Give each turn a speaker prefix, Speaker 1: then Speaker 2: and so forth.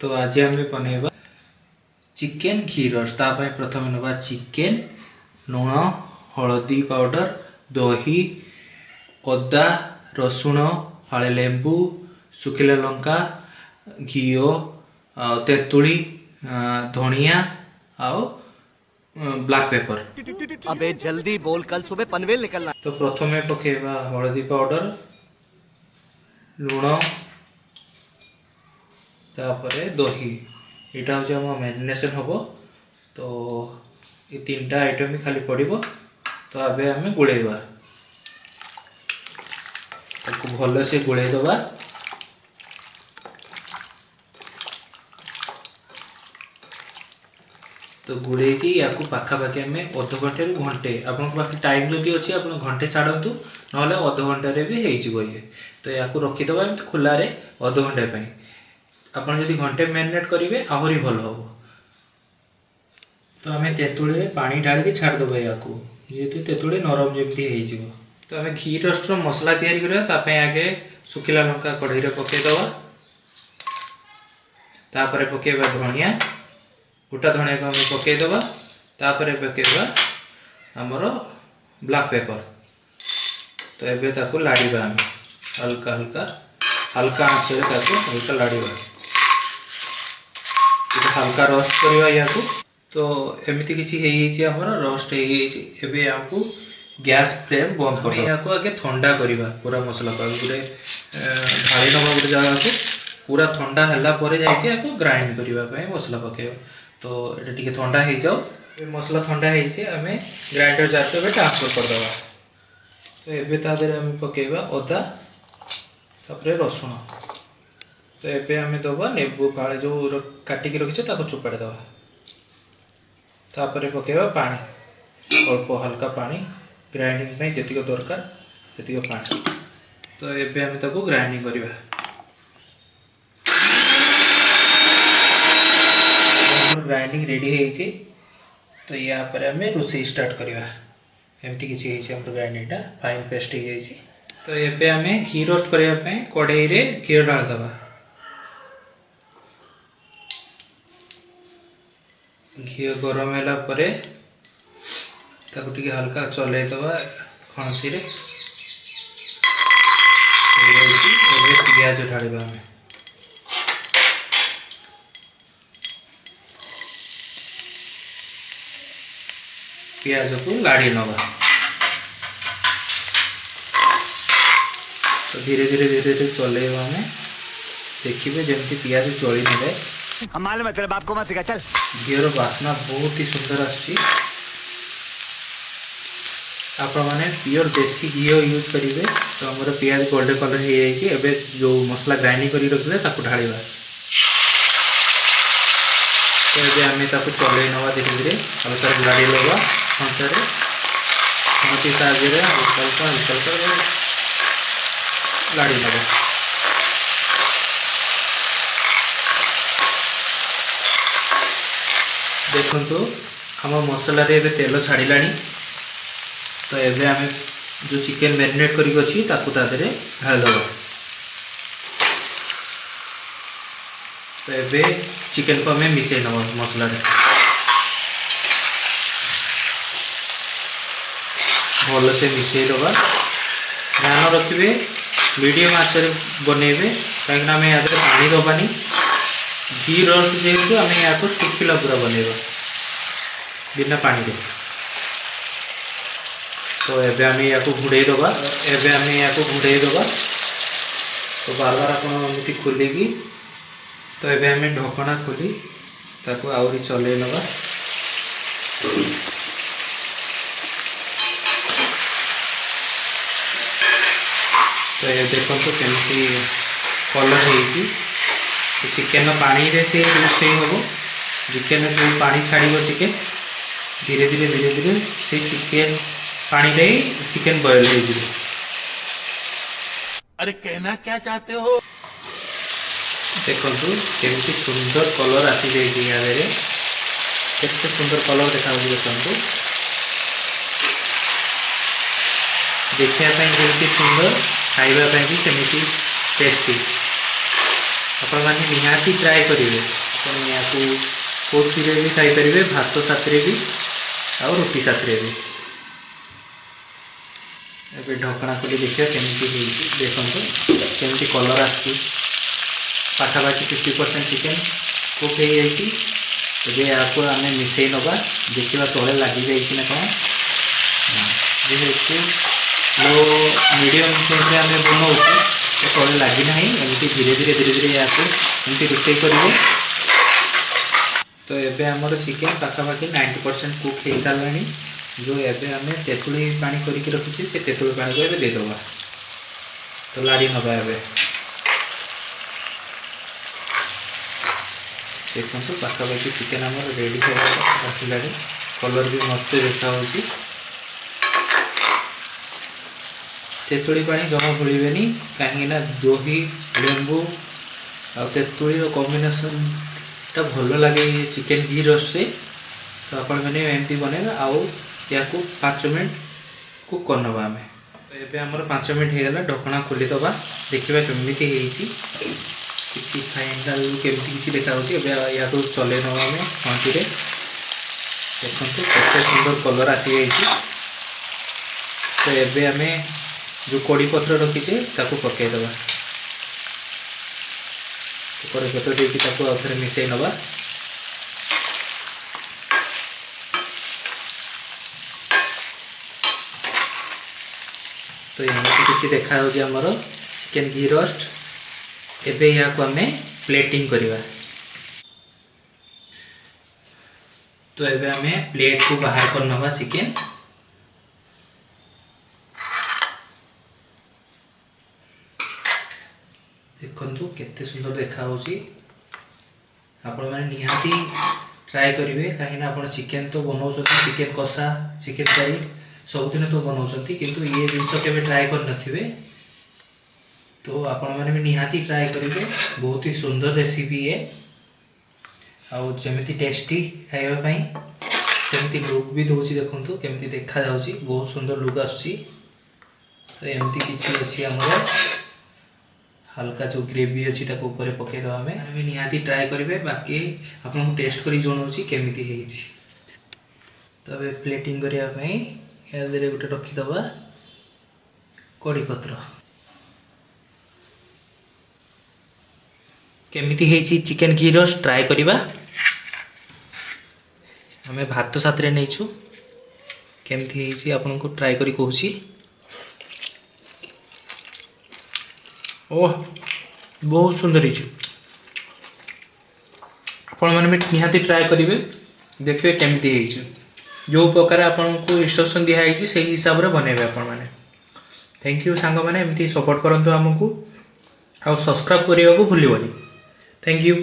Speaker 1: तो आज आम बनइबा चिकेन घी रोस्ट। प्रथम नवा चिकेन, लुण, हलदी पाउडर, दही, अदा, रसुण, फाळे लेंबू, सुखिला लंका, घीओ, तेतुली, धनिया आउ ब्लैक पेपर।
Speaker 2: अबे जल्दी बोल, कल सुबह पनवेल निकलना।
Speaker 1: तो प्रथमे पकेबा हलदी पाउडर, लुण, तापरे दही। यहाँ हूँ मैरिनेशन हम। तो ये तीनटा आइटम भी खाली पड़ो। तो आबे आम गुड़ेबा, भल से गुड़े दबा। तो गुड़े की या पाखापाखि आम अध घंटे रु घंटे, आप टाइम जदि अच्छी आप घंटे छाड़ू ना अध घंटे भी हो ये। तो या रखीदे खुलारे अध घंटे। आप घंटे मैरिनेट करेंगे आहरी भल हम। तो आम तेतुली पानी ढाल छाड़देव या जेहेतु तेतुली नरम जमी हो। तो आम घी रोस्ट मसला तैयारी करवा। आगे सुखिला लंका कढ़ई पकईदे, तापर पकेबा धनिया, गोटा धनिया को आम पकईदे, तापर पकेबा आमर ब्लैक पेपर। तो एबे ताको लाड़ीबा आम हल्का हल्का हल्का आँच हल्का लाड़ीबा, हल्का रोस्ट करवा या। तो एमती किसी आमर रोस्ट होबे आपको गैस फ्लेम बंद कर या आगे ठंडा करवा। पूरा मसला को गोटे ढाई नवा गोटे जगह को पूरा ठंडा है जाके ग्राइंड करने मसला पकेबा। तो ये ठंडा हो जाओ, मसला ठंडा आम ग्राइंडर जार को ट्रांसफर करदे। तो ये तादेह आम पकेबा अदा, तापर रसुण। तो ये आम दबा नेबू फाड़े जो काटिकी रखीचे चोपाड़ी दबा। तापर पकेबा पानी, अल्प हल्का पानी ग्राइंडिंग में जी दरकार जी पानी। तो ये आम ताको ग्राइंडिंग करवा। ग्राइंडिंग रेडी है। तो या पर आम रोषे स्टार्ट करवा। एमती किसी ग्राइंडिंग फाइन पेस्ट हो। तो ये आम घी रोस्ट करने कढ़ई में घी ढालदे। घी गरम है हल्का चलईदबा खणसी। पियाज ढालिबा आम। पियाज को लाड़ी नवा। तो धीरे धीरे धीरे धीरे चलेबा आम। देखिए जमी पियाज जली न जाए।
Speaker 2: मालूम है तेरे बाप को मत सिखा, चल।
Speaker 1: घीर बास्ना बहुत ही सुंदर आसी। आप मैंने प्योर देसी घी यूज करेंगे। तो हमारे पियाज गोल्डन कलर हो जाए। जो मसला ग्राइंडिंग कर रखिए ढाड़ा। तो ये आम चल नवा धीरे धीरे हल्का लाड़ी लगा खंचारे खंची साहाଯ୍य हल्का हल्का हल्का हल्का लाड़ी लगा। देखो आम मसला रे तेल छाड़ा। तो ये आम जो चिकेन मैरिनेट करी तादेह ढालदे। तो ये चिकेन को आम मिसई नवा मसला भल से मिसई दबा। ध्यान रखिए मीडियम आँच बनइबे कहीं आम या पानी दबानी। घी रोस्ट जेहेतु आम या सुखिला पूरा बनइबा बिना पानी रे। तो ये आम या घोड़े दबा। एवं आम या घोड़े दबा। तो बार बार आपमती खोलिकी। तो ये आम ढकना खोली ताको आउरी चले नवा। तो ये देखो केमती कलर हो। चिकेन पानी रे से रोषे हम। चिकेन जो पानी छाड़ चिकेन धीरे धीरे धीरे धीरे से चिकेन पानी रे चिकेन बॉयल हो।
Speaker 2: अरे कहना क्या चाहते हो?
Speaker 1: देखो केमती सुंदर कलर आसी जाए। केते सुंदर कलर देखा देखो। देखापी जमी सुंदर खावाई भी सेमती टेस्टी। आपण मैंने निहाती ट्राए करेंगे अपन या कौन भी खाईपर भात साथ भी आउ रुटी साथ भी। एबे ढकना खोली देखिए केमती देखो केमती कलर आसी पाखापाखि 50% चिकेन कुक हो जाइए। एबे आपको आम मिसई नवा देखा तले लगी जाइए ना कौन जेहेतु लो मीडियम फ्लेम आम बनाऊँ तो तले लगी ना एमती धीरे धीरे या एमती रोषे करेंगे। तो एबे आमर चिकेन पाखापाखि 90% कुक हो सारे जो एबे आम तेतुली पानी करके रखी से तेतुली पानी को एबे देदेबा तो लाड़ी नवा एबे देखो पाखापाखि चिकेन आमर रेडी आसला कलर भी मस्त देखा तेतुली पानी जमा भूलें कहीं दही लेंबू आ तेतुली कॉम्बिनेशन टा भल लगे चिकेन घी रोस्ट से। तो आपण मैंने एमती बनइबा आउ या 5 मिनट कुक करनबा आम। तो आमर 5 मिनट होगा ढकना खोलीदबा देखा केमी किसी फाइनाल केमती किसी देखा या चले नवा आम हाथी देखो केते सुंदर कलर आसी जाइए। तो एबे आम जो कड़ी पत्र रखीचे ताकू पकईदबा कड़ी पत्र देकी आउ थे मिसई नवा। तो एमती किसी देखा आमर चिकेन घी रोस्ट एबे या को आम प्लेटिंग करवा। तो एबे आम प्लेट को बाहर कर नवा चिकेन देखु केते सुंदर देखा आपण मैंने निहाती ट्राए करेंगे कहीं आप चिकेन तो बनाऊँ चिकेन कषा चिकेन फ्राई सबुदिन तो बनाऊँ किंतु ये जिनस के ट्राए कर तो आपण मैंने भी निहाती ट्राए करेंगे। बहुत ही सुंदर रेसिपी है आउ जमी टेस्टी खावाई सेमती लुक भी दूसरी देखो केमती देखा बहुत सुंदर लुक आसुची। तो एमती किसी अच्छी आमर हल्का जो ग्रेवी अच्छी ऊपर पकईदे आम निहाती ट्राए करेंगे बाकी आपको टेस्ट कर जनाऊँ केमी है। तो अब प्लेटिंग करने गोटे रखीदबा कड़ी पत्र केमिति है चिकेन घी रोस्ट ट्राए करवा। आम भात साथ नहीं केमती है आपन को ट्राए करी कहूँ। ओह बहुत सुंदर आपण मैंने निहाती ट्राए करेंगे देखिए केमती है जो प्रकार आपन को इंस्ट्रक्शन दिखाई से हिसाब से बनइबे आपण मैंने। थैंक यू सांग मैंने एमती सपोर्ट करंतु आमको आ सब्सक्राइब करने को भूलिबनी। Thank you.